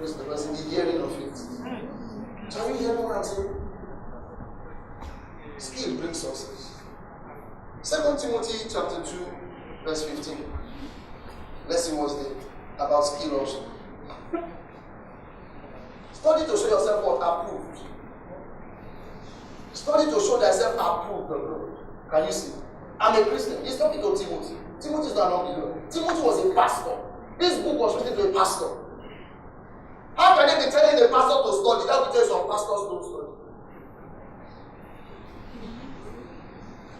Praise the person, the hearing of it. So are you hearing what I'm saying? Skill brings success. 2 Timothy chapter 2, verse 15. Let's see what's there about skill also. Study to show yourself what? Approved. Study to show thyself approved of God. Can you see? I'm a Christian. He's talking to Timothy. Timothy is not unbeliever. Timothy was a pastor. This book was written to a pastor. How can they be telling a pastor to study? That will tell you some pastors don't study.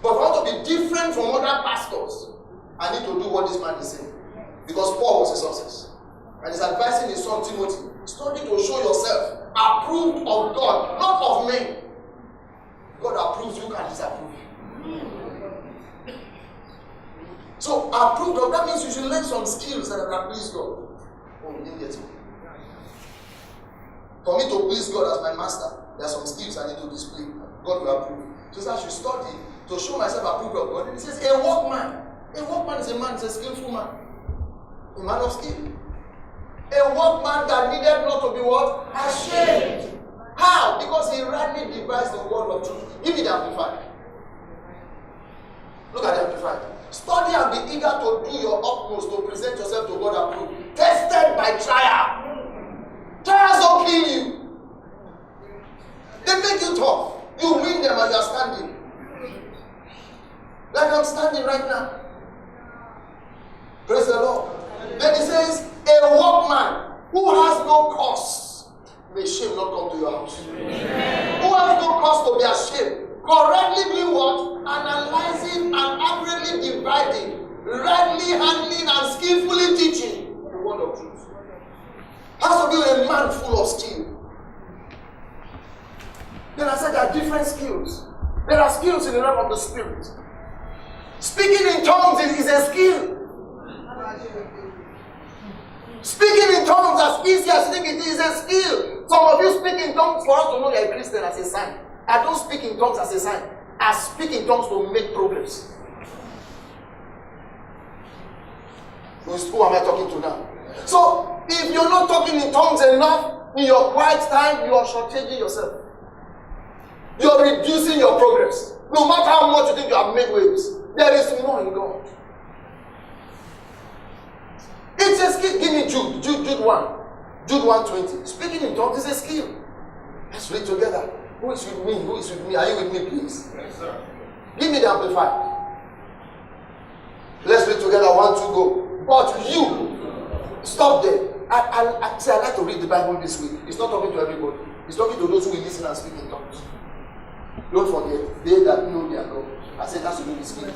But if I want to be different from other pastors, I need to do what this man is saying. Because Paul was a success. And he's advising his son Timothy, study to show yourself approved of God, not of men. God approves, you can disapprove. So approved of, that means you should learn some skills that can please God. Oh, you didn't get me. For me to please God as my master, there are some skills I need to display. God will approve. Just as you study to show myself approved of God, it says a workman. A workman is a man, is a skillful man. A man of skill. A workman that needed not to be what? Ashamed. How? Because he rightly devised the word of truth. Give me the Amplified. Look at the Amplified. Study and be eager to do your utmost to present yourself to God approved. Tested by trial. Trials don't kill you. They make you tough. You win them as you are standing. Like I'm standing right now. Praise the Lord. Then he says, a workman who has no cause, may shame not come to your house. Amen. Who has no cause to be ashamed. Correctly be what? Analyzing and accurately dividing, rightly handling and skillfully teaching the word of truth. Has to be a man full of skill. Then I said there are different skills. There are skills in the realm of the spirit. Speaking in tongues is a skill. Speaking in tongues, as easy as you think it is a skill. Some of you speak in tongues for us to know you're a Christian as a sign. I don't speak in tongues as a sign. I speak in tongues to make progress. Who am I talking to now? So, if you're not talking in tongues enough in your quiet time, you are shortchanging yourself. You're reducing your progress. No matter how much you think you have made waves, there is more in God. It's a skill. Give me Jude 1. Jude 1:20. Speaking in tongues is a skill. Let's read together. Who is with me? Who is with me? Are you with me, please? Yes, sir. Give me the Amplified. Let's read together. 1, 2, go. But you, stop there. I like to read the Bible this way. It's not talking to everybody. It's talking to those who will listen and speak in tongues. Don't forget, they that know their God. I said that's to do with skill.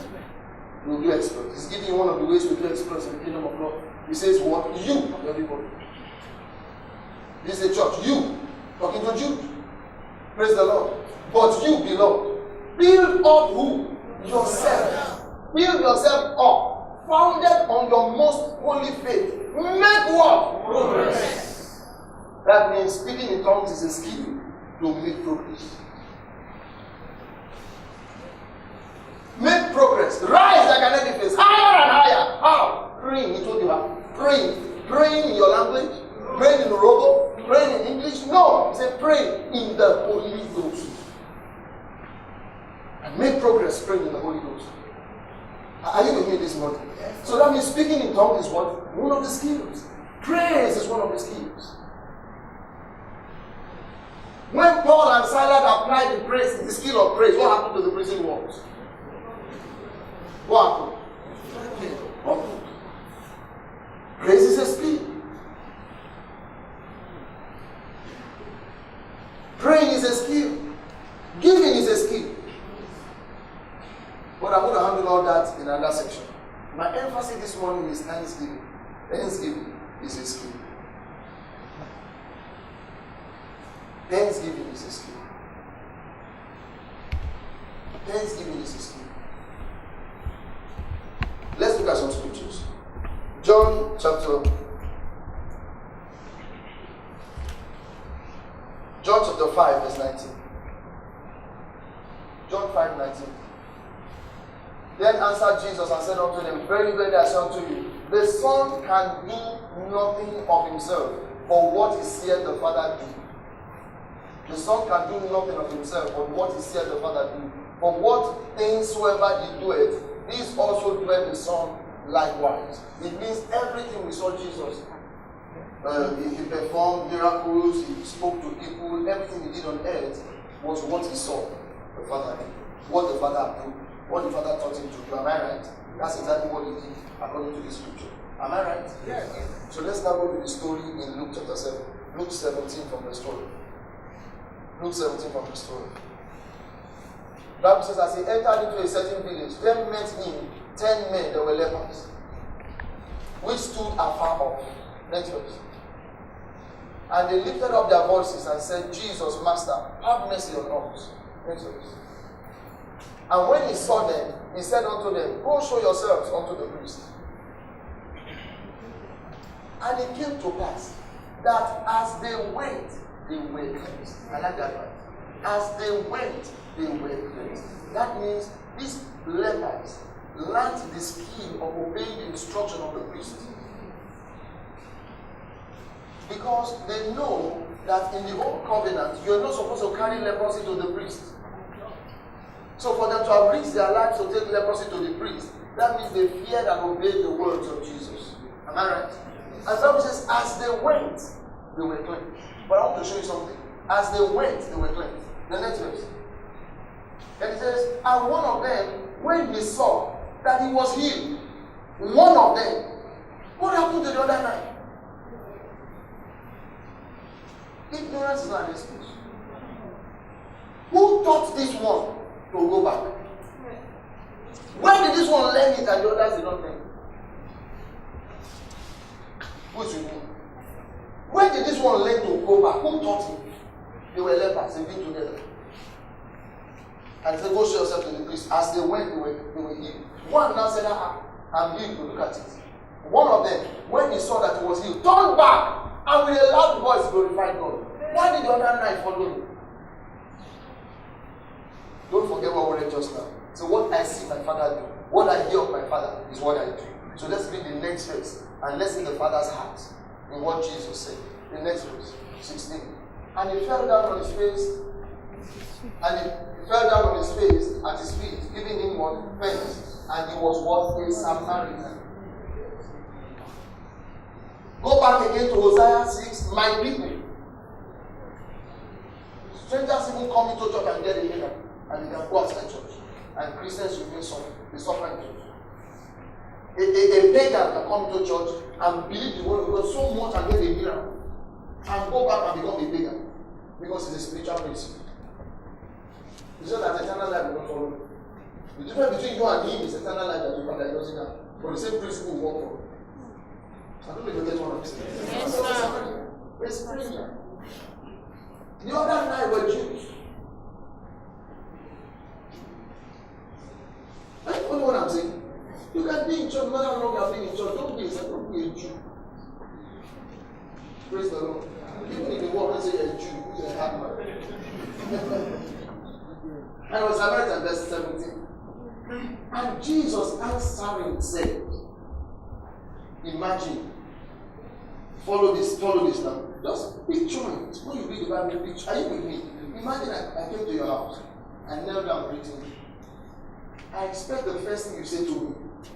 You will do exploits. He's giving you one of the ways to do exploits in the kingdom of God. He says what? You, everybody. This is a church. You, talking to Jude. Praise the Lord. But you, beloved, build up who? Yourself. Build yourself up. Founded on your most holy faith. Make what? Progress. That means speaking in tongues is a skill to make progress. Make progress. Rise like an edifice. Higher and higher. How? Praying. He told you how. Praying. Praying in your language. Praying in Robo. Praying in English. No. He said pray in the Holy Ghost. And make progress praying in the Holy Ghost. Are you with me this morning? Yes. So that means speaking in tongues is what? One of the skills. Praise is one of the skills. When Paul and Silas applied the skill of praise, what happened to the prison walls? What happened? Praise is a skill. Praying is a skill. Giving is a skill. But I'm going to handle all that in another section. My emphasis this morning is thanksgiving. Thanksgiving is a skill. Thanksgiving is a skill. Thanksgiving is a skill. Let's look at some scriptures. John chapter 5, verse 19. John 5:19. Then answered Jesus and said unto them, Very, very, I say unto you, the Son can do nothing of himself, but what he seeth the Father do. The Son can do nothing of himself, but what he seeth the Father do. For what things soever he doeth, these also doeth the Son likewise. It means everything we saw Jesus. He performed miracles, he spoke to people, everything he did on earth was what he saw the Father did. What the Father approved, what the Father taught him to do. Am I right? That's exactly what he did according to the scripture. Am I right? Yes. So let's now go to the story in Luke chapter 7. Luke 17 from the story. Luke 17 from the story. The Bible says, as he entered into a certain village, there met him 10 men that were lepers, which stood afar off. Next verse. And they lifted up their voices and said, Jesus, Master, have mercy on us. Next verse. And when he saw them, he said unto them, go show yourselves unto the priest. And it came to pass that as they went, they were cleansed. I like that part. As they went, they were cleansed. That means these lepers learned the skill of obeying the instruction of the priest. Because they know that in the old covenant, you are not supposed to carry leprosy to the priest. So for them to have risked their lives to take leprosy to the priest, that means they feared and obeyed the words of Jesus. Am I right? And the Bible says, as they went, they were cleansed. But I want to show you something. As they went, they were cleansed. The next verse. And it says, and one of them, when he saw that he was healed, one of them, what happened to the other 9? Ignorance is not an excuse. Who taught this one to go back? When did this one learn it and the others did not learn? Which with me? When did this one learn to go back? Who taught him? They were lepers, they've been together. And he said, go show yourself to the priest. As they went, they were healed. One now said, I'm healed, to look at it. One of them, when he saw that he was healed, turned back and with a loud voice glorified God. Why did the other 9 follow him? Don't forget what we read just now. So what I see my Father do, what I hear of my Father is what I do. So let's read the next verse and let's see the Father's heart in what Jesus said. The next verse, 16. And he fell down on his face, at his feet, giving him what? Thanks. And he was what? A Samaritan. Go back again to Hosea 6, my people. Strangers even come into church and get a miracle, and they can go outside church. And Christians will be suffering church. A pagan can come to church and believe the word of God so much and get a miracle, and go back and become a pagan because it's a spiritual principle. It's just that eternal life will not follow. The difference between you and him is eternal life that you doesn't have. But the same principle will work for. I don't know if you get what I'm saying. Yes, sir. It's spiritual. The other 9 were Jews. I don't know what I'm saying. You can be in church, no matter how long you have been in church. Don't be a Jew. Praise the Lord. Even in the world, when they say you're a Jew, who's a hard man? And it was Samaritan, verse 17. And Jesus answering said, imagine, follow this now. Just picture it. When you read the Bible, picture. Are you with me? Imagine I came to your house and knelt down greeting you. I expect the first thing you say to me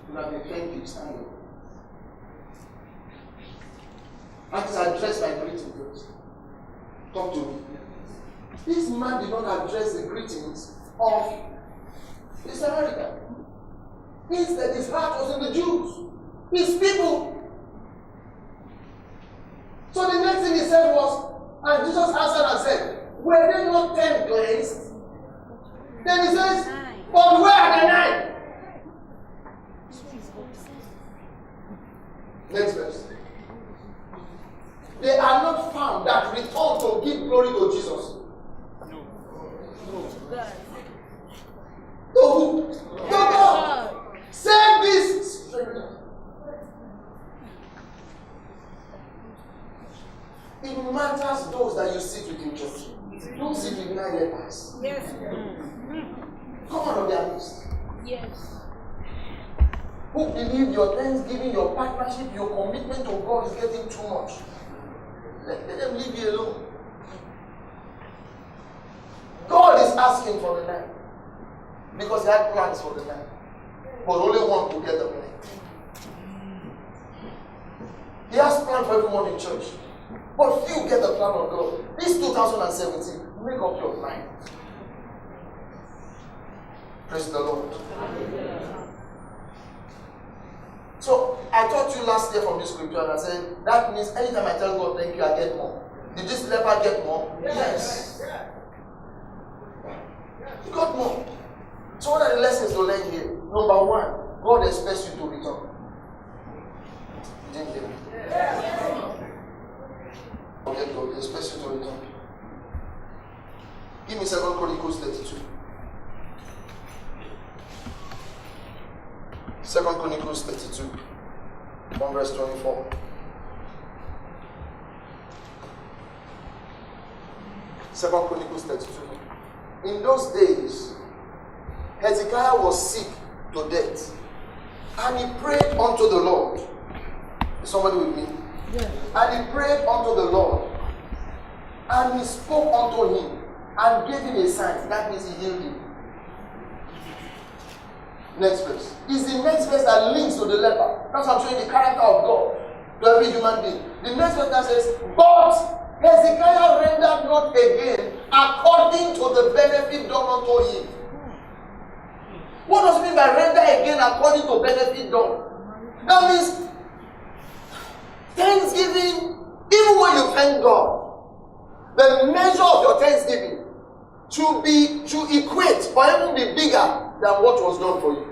would have been thank you, stand up. And to address my greeting first. Talk to me. This man did not address the greetings of the Samaritan. Instead, his heart was in the Jews, his people. So the next thing he said was, and Jesus answered and said, were they not 10 cleansed? Then he says, but where are the 9? Next verse. They are not found that return to give glory to Jesus. To who? To God. Save this stranger. It matters those that you sit with in church. Don't sit with 9 lepers. Yes. Come out of their midst. Yes. Who believe your thanksgiving, your partnership, your commitment to God is getting too much. Let them leave you alone. God is asking for the man because he had plans for the man, but only one could get the man. He has plans for everyone in church, but few get the plan of God. This 2017, make up your mind. Praise the Lord. So I taught you last year from this scripture, and I said that means anytime I tell God thank you, I get more. Did this leper get more? Yes. He got more. So what are the lessons to learn here? Number one, God expects you to return. You didn't hear me? Okay, God expects you to return. Give me 2 Chronicles 32. 2 Chronicles 32, from verse 24. 2 Chronicles 32. In those days, Hezekiah was sick to death, and he prayed unto the Lord. Is somebody with me? Yes. And he prayed unto the Lord, and he spoke unto him, and gave him a sign. That means he healed him. Next verse. Is the next verse that links to the leper. That's what I'm showing the character of God to every human being. The next verse that says, but Hezekiah rendered not again according to the benefit done unto him. What does it mean by render again according to benefit done? That means thanksgiving, even when you thank God, the measure of your thanksgiving should equate or even be bigger than what was done for you.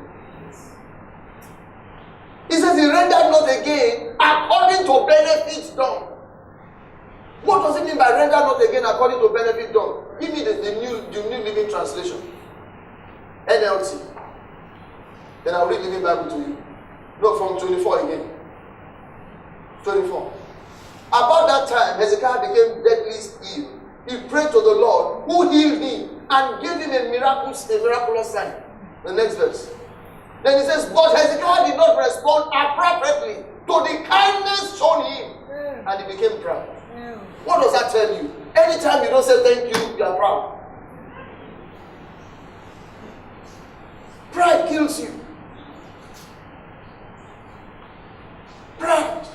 He says he rendered not again according to benefits done. What does it mean by render not again according to benefit done? Give me the new Living Translation. NLT. Then I'll read the Living Bible to you. No, from 24 again. 24. About that time, Hezekiah became deadly ill. He prayed to the Lord, who healed him and gave him a miraculous sign. The next verse. Then he says, but Hezekiah did not respond appropriately to the kindness shown him, and he became proud. What does that tell you? Anytime you don't say thank you, you are proud. Pride kills you. Pride.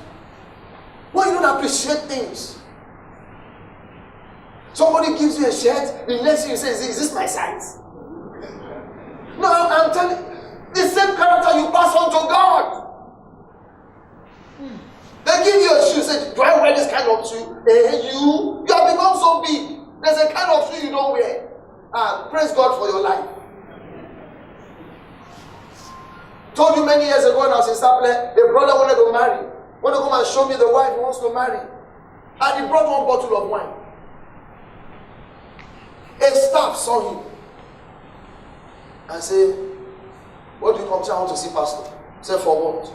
When you don't appreciate things. Somebody gives you a shirt, the next thing you say is this my size? No, I'm telling you, the same character you pass on to God. They give you a shoe, say, do I wear this kind of shoe? You have become so big. There's a kind of shoe you don't wear. Praise God for your life. Told you many years ago when I was in Saple, a brother wanted to marry. Wanted to come and show me the wife he wants to marry. And he brought one bottle of wine. A staff saw him and said, what do you come to? I want to see pastor. Say, for what?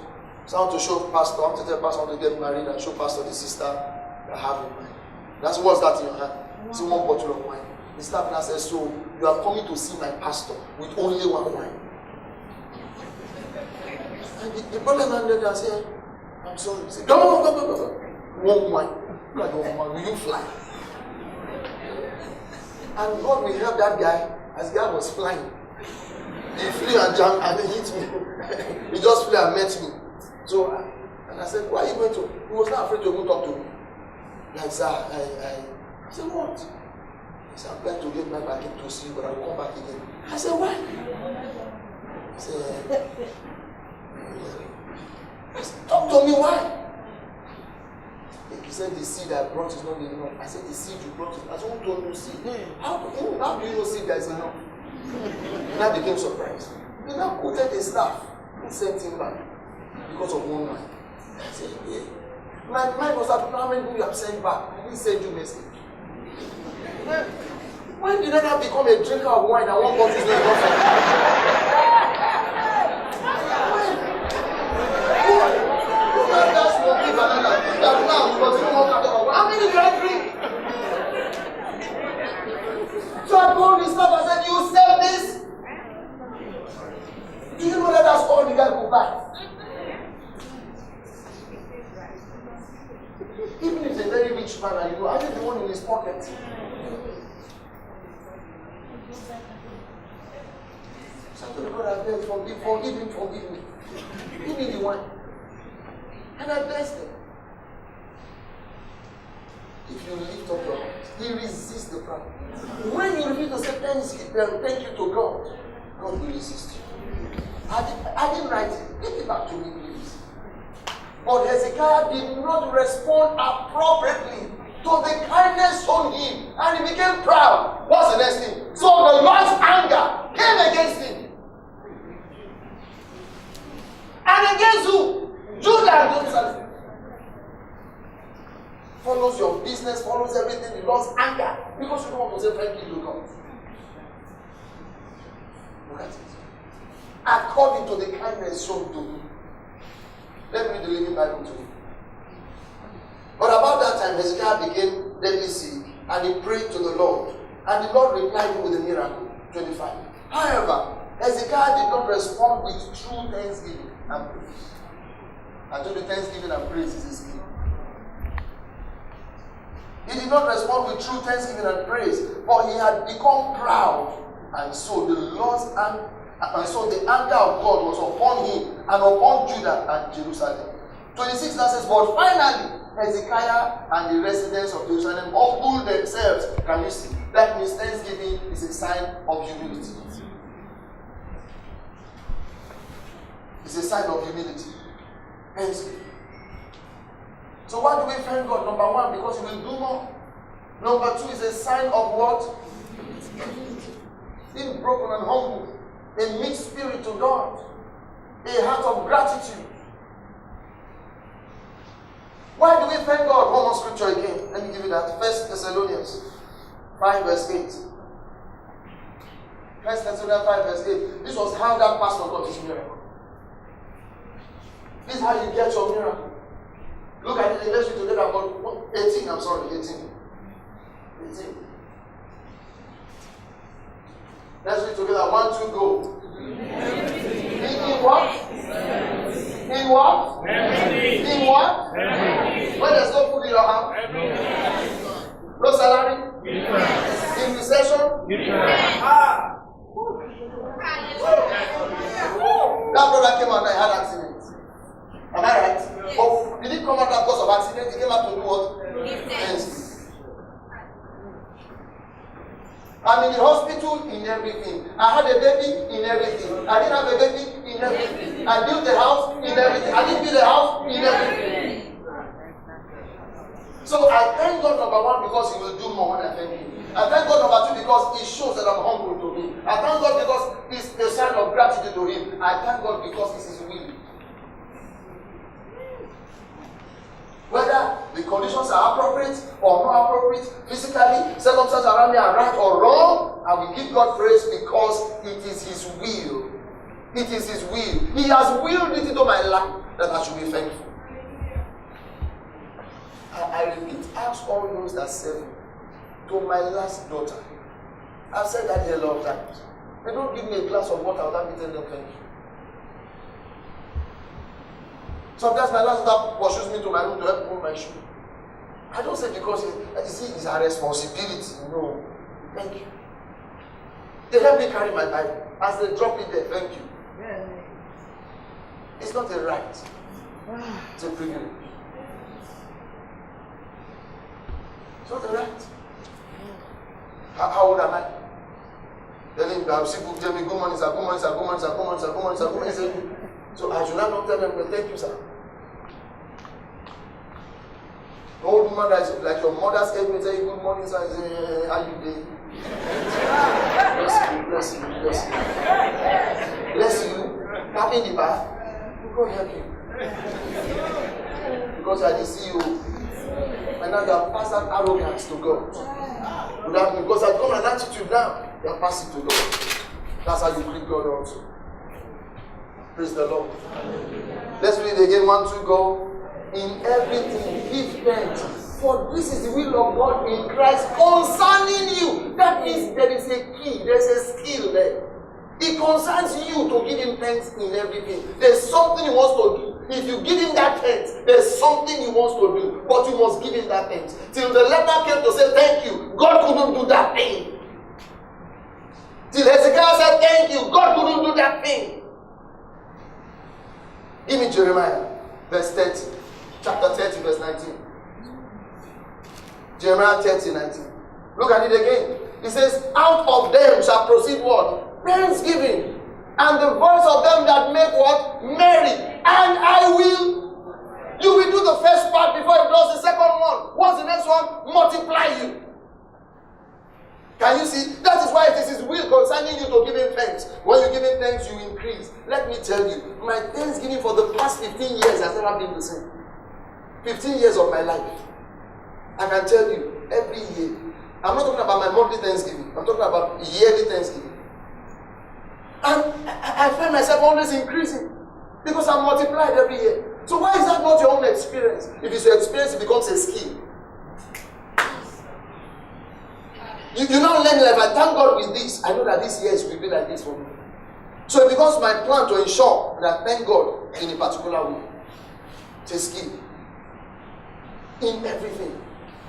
So I want to show pastor, I want to tell pastor I want to get married and show pastor the sister I have in mind. That's what's that in your hand. See one bottle of wine. The staff now says, so you are coming to see my pastor with only one wine. And the brother landed and said, I'm sorry. He said, come on. One wine. Like, will you fly? And God will help that guy as the guy was flying. He flew and jumped and he hit me. He just flew and met me. So, and I said, why are you going to? He was not afraid to go talk to me. Like, sir, I said, what? He said, I'm going to get my back to see you, but I'll come back again. I said, why? He said, talk to me, why? He said, the seed I brought is not enough. I said, the seed you brought is enough. I said, who told you seed? How do you know seed that is enough? And I became surprised. He now quoted a staff who sent him back because of one wine. I said, yeah. My mind was like, how many people you have sent back? I didn't send you message. When did I become a drinker of wine and one bottle is not enough? How many do I drink? So I called his staff and said, you sell this? Do you know that that's all the guy could buy? Even if he's a very rich man and iPhone in his pocket. So I told the God, I beg, forgive me. Give me the wine. And I blessed him. If you lift up your hands, he resists the proud. When you refuse to say thank you to God, God will resist you. I didn't write it. Give it back to me, please. But Hezekiah did not respond appropriately to the kindness shown him, and he became proud. What's the next thing? So the Lord's anger came against him. And against who? Judah and Jerusalem. Follows your business, follows everything, the Lord's anger. Because you don't want to say thank you to God. Look at it. According to the kindness shown to me. Let me read the Living Bible to you. But about that time, Hezekiah became deadly sick, and he prayed to the Lord. And the Lord replied him with a miracle. 25. However, Hezekiah did not respond with true thanksgiving and praise. I told you thanksgiving and praise is his key. He did not respond with true thanksgiving and praise, for he had become proud, and so the anger of God was upon him and upon Judah and Jerusalem. 26 now says, but finally Hezekiah and the residents of Jerusalem humbled themselves. Can you see? That means thanksgiving is a sign of humility. It's a sign of humility. Thanksgiving. So why do we thank God? Number one, because he will do more. Number two is a sign of what? Being broken and humble. A mixed spirit to God. A heart of gratitude. Why do we thank God? One more scripture again. Let me give you that. 1 Thessalonians 5 verse 8. 1 Thessalonians 5 verse 8. This was how that pastor got his miracle. This is how you get your miracle. Look at it, let's read together about 18. I'm sorry, 18. Let's read together. 1, 2, go. In what? In what? In what? When there's no food in your house? No salary? In recession? That brother came out and had accident. Am I right? Oh, did he come out because of accident? He came out to do what? Thanksgiving. I'm in the hospital in everything. I had a baby in everything. I didn't have a baby in everything. I built the house in everything. I didn't build the house in everything. So I thank God number one because he will do more when I thank him. I thank God number two because it shows that I'm humble to him. I thank God because it's a sign of gratitude to him. I thank God because it's his will. Whether the conditions are appropriate or not appropriate, physically, circumstances around me are right or wrong, I will give God praise because it is his will. It is his will. He has willed it into my life that I should be thankful. I repeat, ask all those that serve me. To my last daughter, I've said that here a lot of times. They don't give me a glass of water without me telling them thank you. Sometimes my last daughter pursues me to my room to help pull my shoe. I don't say because it's a responsibility. No. Thank you. They help me carry my Bible. As they drop it there, thank you. It's not a right. It's a privilege. It's not a right. How old am I? Telling me, I see people tell me, good morning, sir, good morning, sir, good morning, sir, good morning, sir, good morning, sir, good morning, sir. So I should not tell them, thank you, sir. The old woman that is like your mother's age will tell you, good morning, sir, say, how you doing? Bless you, bless you, bless you. Bless you. Tapping the back. God help you. Because you are the CEO. And now you have passed that arrogance to God. Because I've got an attitude now, you are passing to God. That's how you greet God also. Praise the Lord. Let's read it again. 1, 2, go. In everything, give thanks. For this is the will of God in Christ concerning you. That means there is a key, there's a skill there. It concerns you to give him thanks in everything. There's something he wants to do. If you give him that tenth, there's something he wants to do, but you must give him that tenth. Till the leper came to say thank you, God couldn't do that thing. Till Hezekiah said thank you, God couldn't do that thing. Give me Jeremiah, verse 30, chapter 30, verse 19. Jeremiah 30, 19. Look at it again. It says, out of them shall proceed what? Thanksgiving. And the voice of them that make what? Merry. And I will. You will do the first part before it does the second one. What's the next one? Multiply you. Can you see? That is why it is his will concerning you to give him thanks. When you give him thanks, you increase. Let me tell you, my thanksgiving for the past 15 years has never been the same. 15 years of my life. I can tell you, every year. I'm not talking about my monthly thanksgiving. I'm talking about yearly thanksgiving. And I find myself always increasing because I'm multiplied every year. So why is that not your own experience? If it's your experience, it becomes a skill. You now learn life. I thank God with this. I know that this year will be like this for me. So it becomes my plan to ensure that I thank God in a particular way. It's a skill. In everything.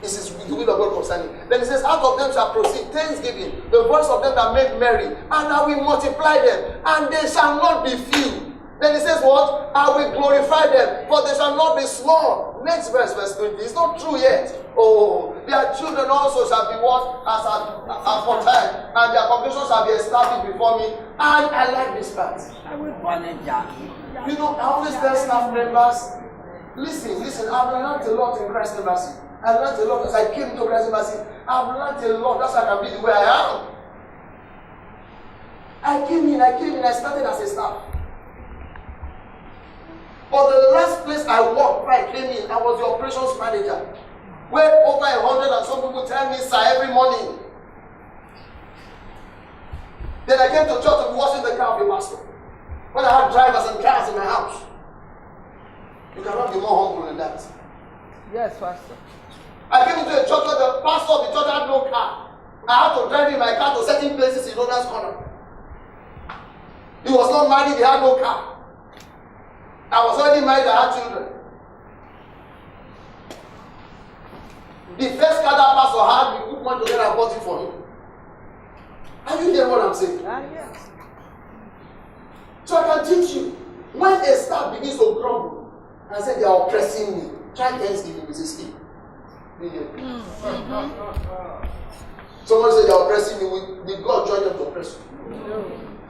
This is the will of God concerning. Then it says, out of them shall proceed thanksgiving, the voice of them that make merry, and I will multiply them, and they shall not be few. Then it says what? I will glorify them, for they shall not be small. Next verse, verse 20. It's not true yet. Oh, their children also shall be what? As at for time, and their congregation shall be established before me. And I like this part. I will punish them. You know, I always tell staff members, listen, I've learned a lot in Christ Embassy. I learned a lot as I came to Christ Embassy. I've learned a lot. That's why I can be the way I am. I came in, I started as a staff. But the last place I worked, where I came in, I was the operations manager. Where over 100 and some people tell me, sir, every morning. Then I came to church to be washing the car of the pastor. When I had drivers and cars in my house. You cannot be more humble than that. Yes, Pastor. I came into a church where the pastor of the church had no car. I had to drive in my car to certain places in Ona's corner. He was not married, he had no car. I was already married, I had children. The first car that pastor had, we put money together and bought it for him. Are you hearing what I'm saying? Yes. So I can teach you. When a staff begins to grumble and say they are oppressing me, try Thanksgiving with a skill. Someone said they are oppressing me. Will God join them to oppress you?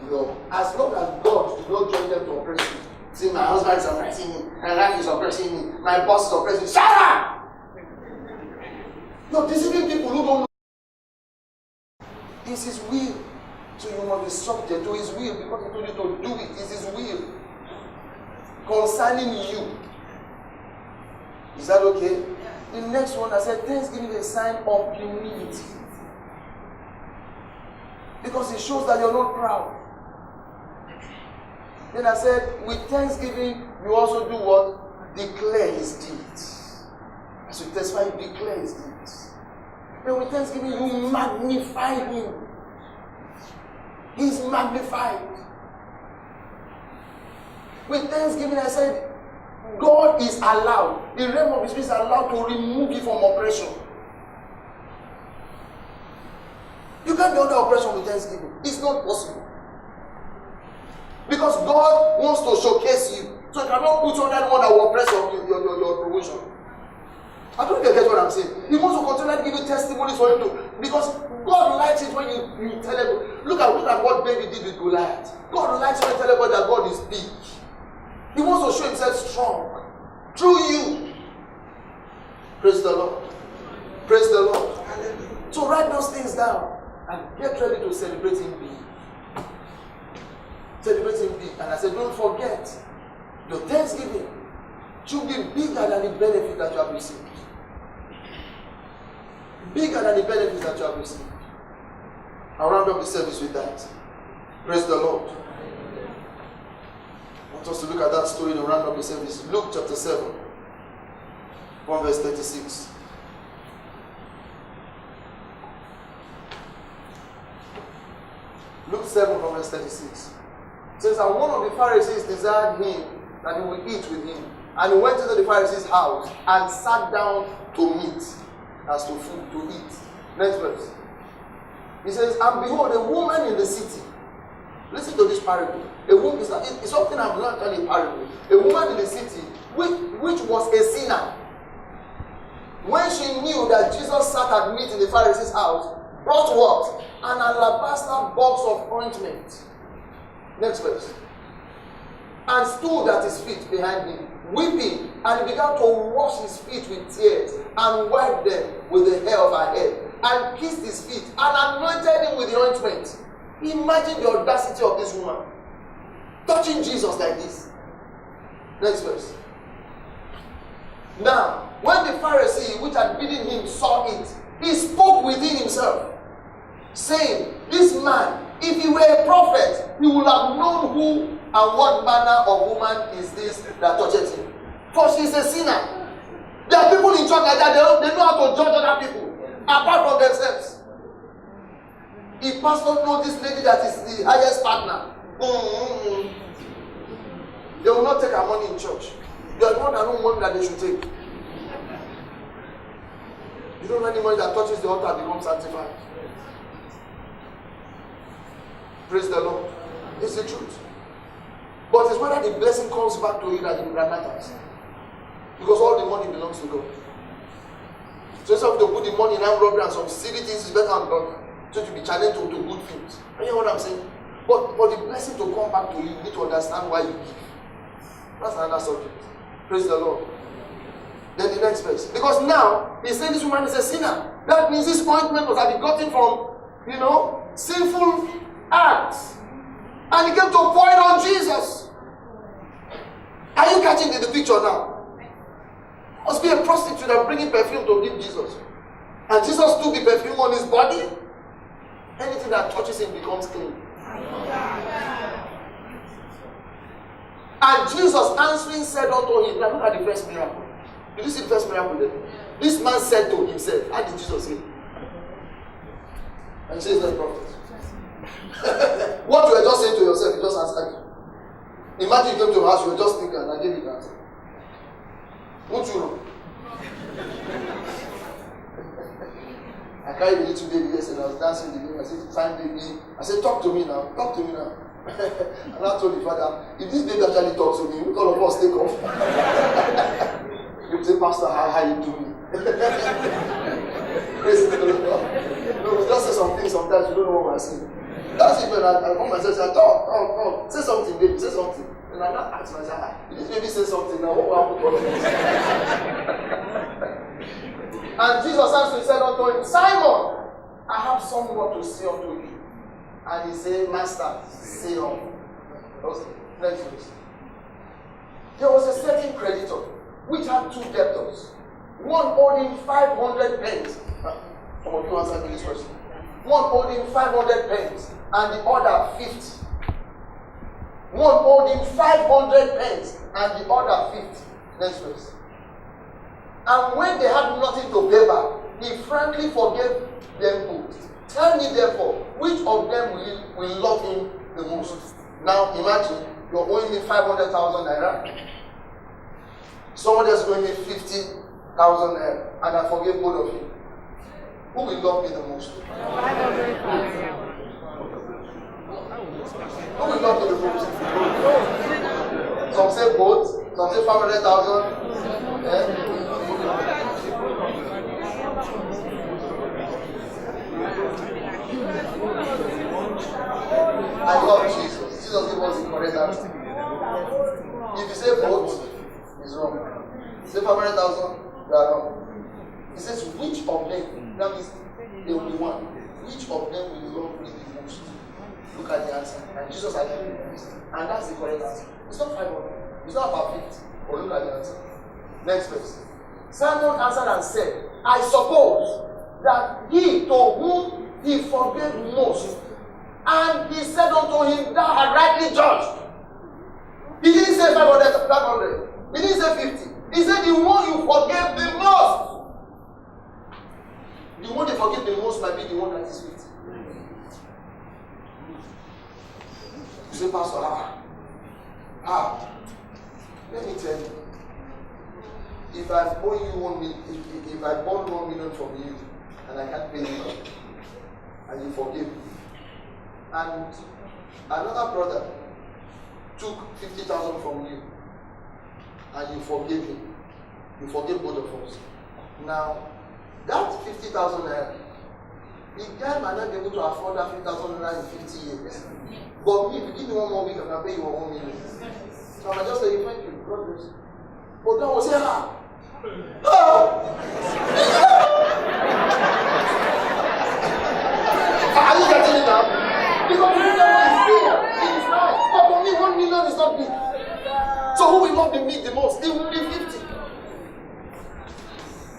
No. As long as God did not join them to oppress you. See, my husband is oppressing me, my wife is oppressing me, my boss is oppressing me. Shut up! You're deceiving people who don't know. It's his will. So you must be subject to his will because he told you to do it. It's his will. Concerning you. Is that okay? The next one, I said, Thanksgiving is a sign of humility. Because it shows that you're not proud. Then I said, with Thanksgiving, you also do what? Declare his deeds. As you testify, you declare his deeds. And with Thanksgiving, you magnify him. He's magnified. With Thanksgiving, I said, God is allowed, the realm of his spirit is allowed to remove you from oppression. You can't be under oppression with Thanksgiving. It's not possible. Because God wants to showcase you. So you cannot put on that one that will oppress your promotion. I don't get what I'm saying. He wants to continue to give you testimonies for him to. Because God likes it when you tell him. Look at what David did with Goliath. God likes when you tell everybody that God is big. He wants to show himself strong through you. Praise the Lord. Praise the Lord. So write those things down and get ready to celebrate him big. Celebrate him big. And I said, don't forget, your Thanksgiving should be bigger than the benefit that you have received. Bigger than the benefits that you have received. I'll round up the service with that. Praise the Lord. I want us to look at that story and round up the service. Luke chapter 7, from verse 36. Luke 7 from verse 36. It says, and one of the Pharisees desired him that he will eat with him. And he went into the Pharisee's house and sat down to meat, as to food, to eat. Next verse. He says, and behold, a woman in the city. Listen to this parable. A woman, it's something I'm not telling a parable. A woman in the city, which was a sinner, when she knew that Jesus sat at meat in the Pharisee's house, brought what? An alabaster box of ointment. Next verse. And stood at his feet behind him, weeping, and he began to wash his feet with tears, and wiped them with the hair of her head, and kissed his feet, and anointed him with the ointment. Imagine the audacity of this woman, touching Jesus like this. Next verse. Now, when the Pharisee which had bidden him saw it, he spoke within himself, saying, this man, if he were a prophet, he would have known who and what manner of woman is this that touches him. For she is a sinner. There are people in church like that, they know how to judge other people, apart from themselves. If pastor knows this lady that is the highest partner, they will not take her money in church. They are the one that know money that they should take. You don't know any money that touches the altar becomes sanctified. Praise the Lord. It's the truth. But it's whether the blessing comes back to you that matters. Because all the money belongs to God. So instead of to put the money in armed robbery and some silly things is better than God. So to be challenged to good things. You know what I'm saying? But for the blessing to come back to you, you need to understand why you give. That's another subject. Praise the Lord. Then the next verse. Because now, he's saying this woman is a sinner. That means this ointment was have been gotten from, sinful acts. And he came to pour it on Jesus. Are you catching the picture now? Must be a prostitute and bringing perfume to give Jesus. And Jesus took the perfume on his body. Anything that touches him becomes clean. And Jesus answering said unto him, now look at the first miracle. Did you see the first miracle there? This man said to himself, how did Jesus say? And Jesus is not a prophet. What you were just saying to yourself, you just answered you. Imagine you came to a house, you were just thinking, and I gave you the answer. Won't you know? I carried a little baby yesterday, I was dancing with him. I said, fine baby. I said, talk to me now. Talk to me now. And I told the father, if this baby actually talks to me, we all of us take off. He would say, Pastor, how you doing? Praise the Lord. No, we just say some things sometimes, you don't know what we're saying. That's it when I come myself and say, talk. Say something, baby, say something. And I not ask myself, if this baby say something now, what will happen? And Jesus answered, said unto him, Simon, I have somewhat to say unto you. And he said, Master, say on. Okay, next verse. There was a certain creditor which had two debtors. One owed him 500 pence. Some of you answered me this question. One owed him 500 pence, and the other 50. One owed him 500 pence, and the other 50. Next verse. And when they had nothing to pay back, he frankly forgave them both. Tell me therefore, which of them will love him the most? Now imagine, you're owing me 500,000 naira. Somebody else is owing me 50,000 naira, and I forgave both of you. Who will love me the most? Who will love me the most? Some say both, some say 500,000. Yeah? I love Jesus. Jesus gave us the correct answer. If you say both, it's wrong. If you say 500,000, you are wrong. He says, which of them? That means there will be one. Which of them will you love me the most? Look at the answer. And Jesus had given the answer. And that's the correct answer. It's not 500. It's not about 50. But look at the answer. Next verse. Simon answered and said, I suppose that he to whom he forgave most. And he said unto him, thou hast rightly judged. He didn't say 500. He didn't say 50. He said the one you forgave the most. The one you forgive the most might be the one that is 50. You say, Pastor, Let me tell you. If I owe you 1 million, if I borrowed 1 million from you and I can't pay you, and you forgive me, and another brother took 50,000 from you and you forgave him, you forgave both of us. Now, that 50,000 naira, the guy might not be able to afford that 50,000 naira in 50 years. But me, if you give me 1 more week, I can pay you 1 million. So I might just say, thank you, God bless you. But then we'll say, Are you getting it now? Because the million is big, it is nice. But for me, 1 million is not big. So who will love the meat the most? It will be 50.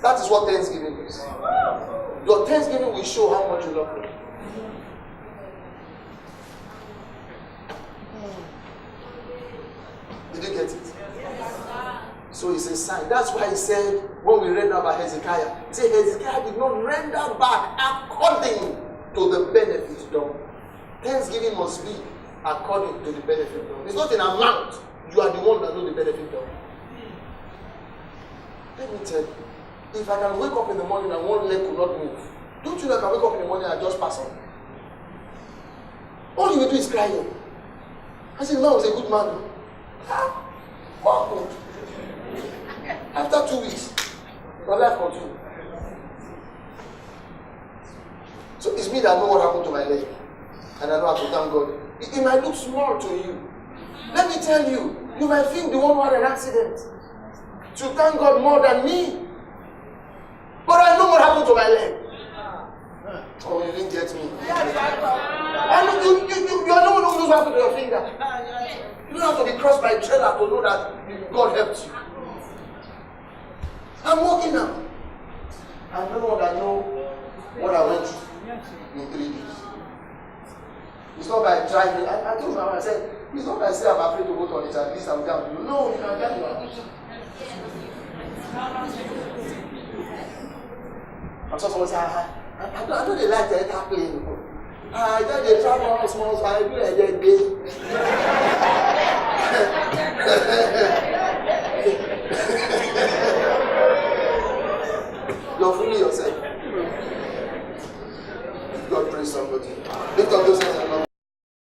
That is what Thanksgiving is. Your Thanksgiving will show how much you love God. Did you get it? So it's a sign. That's why he said, when we read about Hezekiah, he said Hezekiah did not render back according to the benefit done. Thanksgiving must be according to the benefit done. It's not an amount. You are the one that knows the benefit done. Let me tell you, if I can wake up in the morning and one leg could not move, don't you know I can wake up in the morning and just pass on? All you will do is cry here. I said, the man was a good man. What good? After 2 weeks, my life continued. So it's me that know what happened to my leg. And I know how to thank God. It might look small to you. Let me tell you, you might think the one who had an accident to thank God more than me. But I know what happened to my leg. Oh, you didn't get me. I know you are the one who knows what happened to your finger. You don't have to be crossed by a trailer to know that God helped you. I'm walking now. I'm the one that know what I went through in 3 days. It's not by driving. I told my mom, I said, it's not by saying I'm afraid to go to it, at least I'm down. No, you can get one. I'm just always saying, I don't really like the airplane. I don't they travel small, so I do like that day. You're fooling yourself. God praise somebody. Lift up those hands.